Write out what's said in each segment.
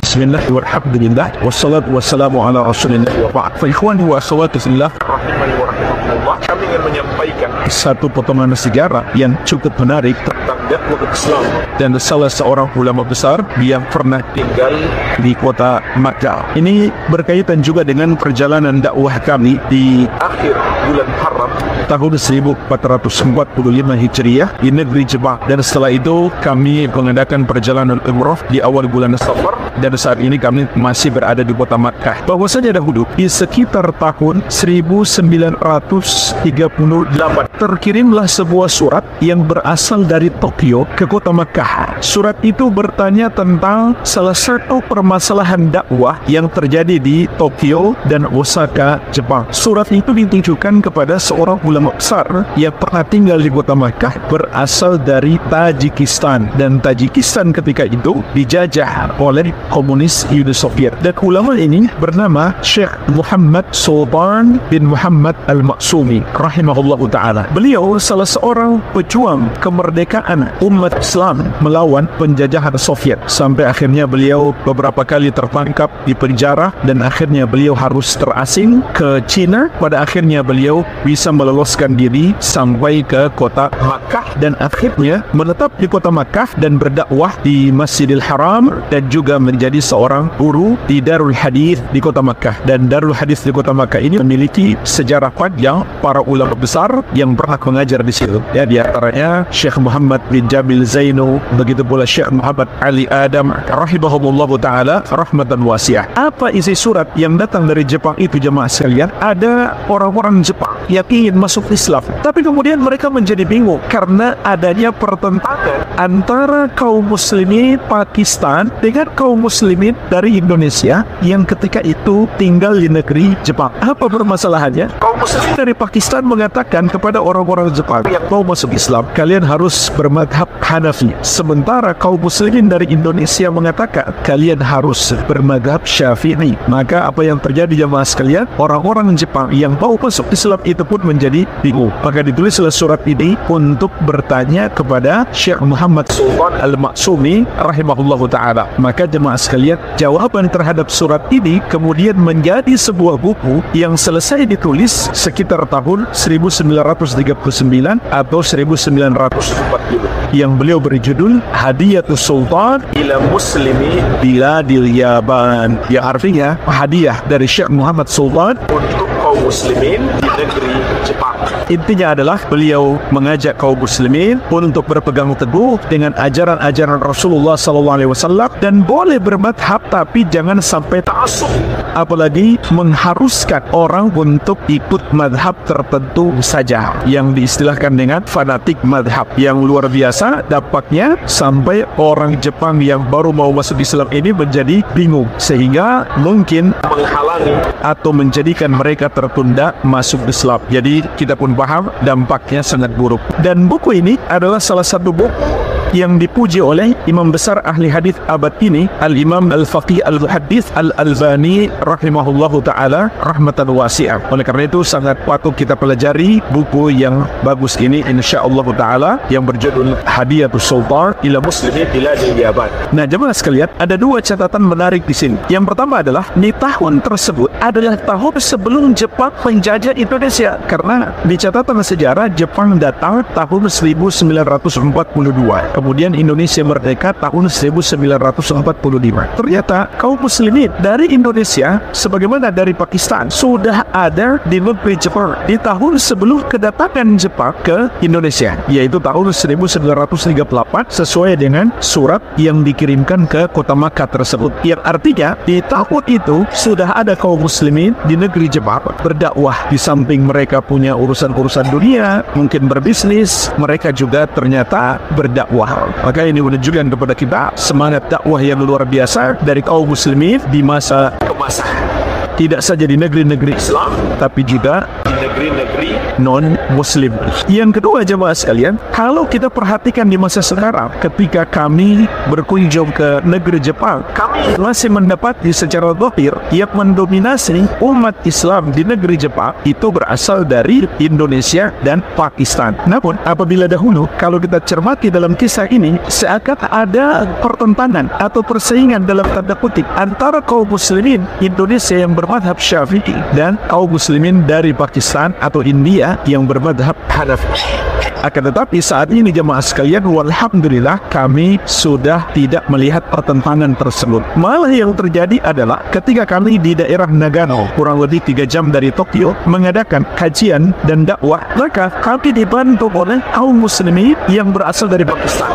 Bismillah walhamdulillah wassalatu wassalamu ala rasulillah wa ba'd. Fa ikhwani wa akhwati fillah rahimani wa rahimakumullah, kami ingin menyampaikan satu potongan sejarah yang cukup menarik tentang dakwah Islam dan salah seorang ulama besar yang pernah tinggal di kota Makkah. Ini berkaitan juga dengan perjalanan dakwah kami di akhir bulan Muharram tahun 1445 Hijriah di negeri Jepang, dan setelah itu kami mengadakan perjalanan umrah di awal bulan Safar, dan saat ini kami masih berada di kota Makkah. Bahwasanya dahulu di sekitar tahun 1938 terkirimlah sebuah surat yang berasal dari Tokyo ke kota Makkah. Surat itu bertanya tentang salah satu permasalahan dakwah yang terjadi di Tokyo dan Osaka, Jepang. Surat itu ditujukan kepada seorang ulama besar yang pernah tinggal di kota Makkah berasal dari Tajikistan, dan Tajikistan ketika itu dijajah oleh komunis Uni Soviet, dan ulama ini bernama Syekh Muhammad Sultan bin Muhammad Al-Maksumi rahimahullah ta'ala. Beliau salah seorang pejuang kemerdekaan umat Islam melawan penjajahan Soviet, sampai akhirnya beliau beberapa kali tertangkap di penjara, dan akhirnya beliau harus terasing ke Cina. Pada akhirnya beliau bisa meloloskan diri sampai ke kota Makkah, dan akhirnya menetap di kota Makkah dan berdakwah di Masjidil Haram, dan juga menjadi seorang guru di Darul Hadis di kota Makkah. Dan Darul Hadis di kota Makkah ini memiliki sejarah panjang para ulama besar yang pernah mengajar di situ. Ya, di antaranya Syekh Muhammad bin Jamil Zainu, begitu pula Syekh Muhammad Ali Adam rahimahumullah taala rahmatan wasi'ah. Apa isi surat yang datang dari Jepang itu, jemaah sekalian? Ada orang-orang Jepang yang ingin masuk Islam, tapi kemudian mereka menjadi bingung karena adanya pertentangan antara kaum muslimin Pakistan dengan kaum muslimin dari Indonesia yang ketika itu tinggal di negeri Jepang. Apa permasalahannya? Kaum muslimin dari Pakistan mengatakan kepada orang-orang Jepang yang mau masuk Islam, kalian harus bermadhab Hanafi, sementara kaum muslimin dari Indonesia mengatakan kalian harus bermadhab Syafi'i. Maka apa yang terjadi, jemaah sekalian? Orang-orang Jepang yang mau masuk Islam itu pun menjadi bingung. Maka ditulislah surat ini untuk bertanya kepada Syekh Muhammad Sultan Al-Maksumi rahimahullah ta'ala. Maka jemaah sekalian, jawaban terhadap surat ini kemudian menjadi sebuah buku yang selesai ditulis sekitar tahun 1939 atau 1940, yang beliau beri judul Hadiyatus Sultan ila Muslimi Biladil Yaban, yang artinya hadiah dari Syekh Muhammad Sultan untuk kaum muslimin di negeri Jepang. Intinya adalah beliau mengajak kaum muslimin untuk berpegang teguh dengan ajaran-ajaran Rasulullah SAW, dan boleh bermadhab tapi jangan sampai ta'assub, apalagi mengharuskan orang untuk ikut madhab tertentu saja, yang diistilahkan dengan fanatik madhab, yang luar biasa dampaknya sampai orang Jepang yang baru mau masuk Islam ini menjadi bingung, sehingga mungkin menghalangi atau menjadikan mereka tertunda masuk Islam. Jadi kita pun paham dampaknya sangat buruk. Dan buku ini adalah salah satu buku yang dipuji oleh imam besar ahli hadis abad ini, Al-Imam Al-Faqih Al-Muhaddits Al-Albani rahimahullahu ta'ala rahmatan wasi'ah. Oleh karena itu sangat patut kita pelajari buku yang bagus ini insyaallah ta'ala, yang berjudul Hadiyatus Sultan ila Muslimin Biladil Yaban. Nah, jemaah sekalian, ada dua catatan menarik di sini. Yang pertama adalah di tahun tersebut adalah tahun sebelum Jepang menjajah Indonesia, karena di catatan sejarah Jepang datang tahun 1942. Kemudian Indonesia merdeka tahun 1945. Ternyata kaum muslimin dari Indonesia sebagaimana dari Pakistan sudah ada di negeri Jepang di tahun sebelum kedatangan Jepang ke Indonesia, yaitu tahun 1938, sesuai dengan surat yang dikirimkan ke kota Makkah tersebut, yang artinya di tahun itu sudah ada kaum muslimin di negeri Jepang berdakwah. Di samping mereka punya urusan-urusan dunia, mungkin berbisnis, mereka juga ternyata berdakwah. Maka ini menunjukkan kepada kita semangat dakwah yang luar biasa dari kaum muslimin di masa ke masa, tidak saja di negeri-negeri Islam tapi juga di negeri-negeri non-Muslim. Yang kedua jemaah sekalian, kalau kita perhatikan di masa sekarang, ketika kami berkunjung ke negeri Jepang, kami masih mendapati secara zahir yang mendominasi umat Islam di negeri Jepang itu berasal dari Indonesia dan Pakistan. Namun apabila dahulu, kalau kita cermati dalam kisah ini, seakan ada pertentangan atau persaingan dalam tanda kutip antara kaum muslimin Indonesia yang bermadhab Syafi'i dan kaum muslimin dari Pakistan atau India yang bermadhab Hanafi. Akan tetapi saat ini jemaah sekalian, walhamdulillah kami sudah tidak melihat pertentangan tersebut. Malah yang terjadi adalah ketika kami di daerah Nagano, kurang lebih 3 jam dari Tokyo, mengadakan kajian dan dakwah, maka kami dibantu oleh kaum muslimin yang berasal dari Pakistan.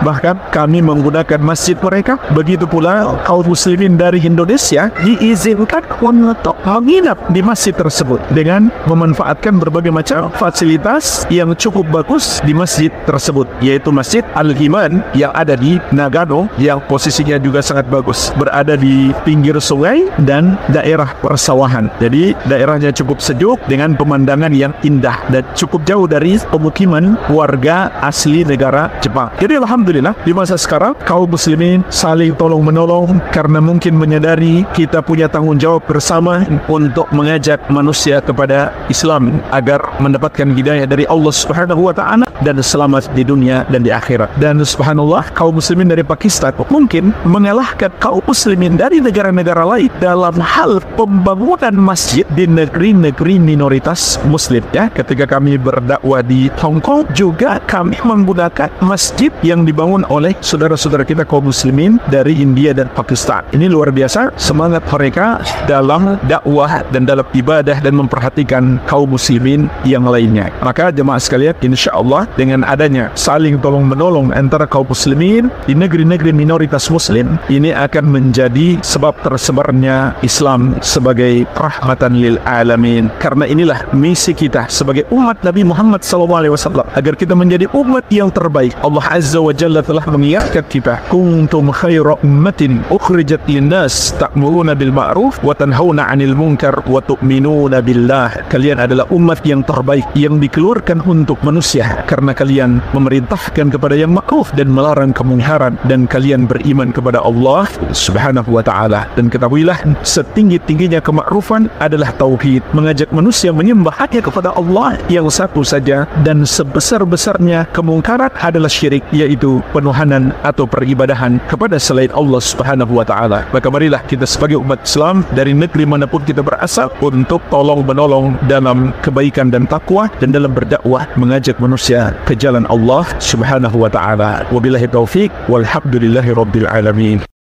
Bahkan kami menggunakan masjid mereka. Begitu pula kaum muslimin dari Indonesia diizinkan untuk menginap di masjid tersebut dengan memanfaatkan berbagai macam fasilitas yang cukup bagus di masjid tersebut, yaitu Masjid Al-Iman yang ada di Nagano, yang posisinya juga sangat bagus, berada di pinggir sungai dan daerah persawahan. Jadi daerahnya cukup sejuk dengan pemandangan yang indah dan cukup jauh dari pemukiman warga asli negara Jepang. Jadi alhamdulillah di masa sekarang kaum muslimin saling tolong menolong karena mungkin menyadari kita punya tanggung jawab bersama untuk mengajak manusia kepada Islam agar mendapatkan hidayah dari Allah Subhanahu wa taala dan selamat di dunia dan di akhirat. Dan subhanallah, kaum muslimin dari Pakistan mungkin mengalahkan kaum muslimin dari negara-negara lain dalam hal pembangunan masjid di negeri-negeri minoritas muslim. Ya, ketika kami berdakwah di Hong Kong juga kami menggunakan masjid yang dibangun oleh saudara-saudara kita kaum muslimin dari India dan Pakistan. Ini luar biasa semangat mereka dalam dakwah dan dalam ibadah dan memperhatikan kaum muslimin yang lainnya. Maka jemaah sekalian, insya Allah dengan adanya saling tolong menolong antara kaum muslimin di negeri-negeri minoritas muslim, ini akan menjadi sebab tersebarnya Islam sebagai rahmatan lil alamin. Karena inilah misi kita sebagai umat Nabi Muhammad SAW, agar kita menjadi umat yang terbaik. Allah Azza wa Jalla telah mengingatkan kita, kuntum khaira ummatin ukhrijat linnas ta'muruna bil ma'ruf wa tanhauna 'anil munkar wa tu'minuna billah. Kalian adalah umat yang terbaik yang dikeluarkan untuk manusia karena kalian memerintahkan kepada yang ma'ruf dan melarang kemungkaran, dan kalian beriman kepada Allah Subhanahu wa taala. Dan ketahuilah, setinggi-tingginya kemakrufan adalah tauhid, mengajak manusia menyembah hanya kepada Allah yang satu saja, dan sebesar-besarnya kemungkaran adalah syirik, yaitu penuhanan atau peribadahan kepada selain Allah Subhanahu wa taala. Maka marilah kita sebagai umat Islam dari negeri manapun kita berasal untuk tolong menolong dalam kebaikan dan takwa dan dalam berdakwah mengajak manusia ke jalan Allah Subhanahu wa taala. Wabillahi taufik walhamdulillahi rabbil alamin.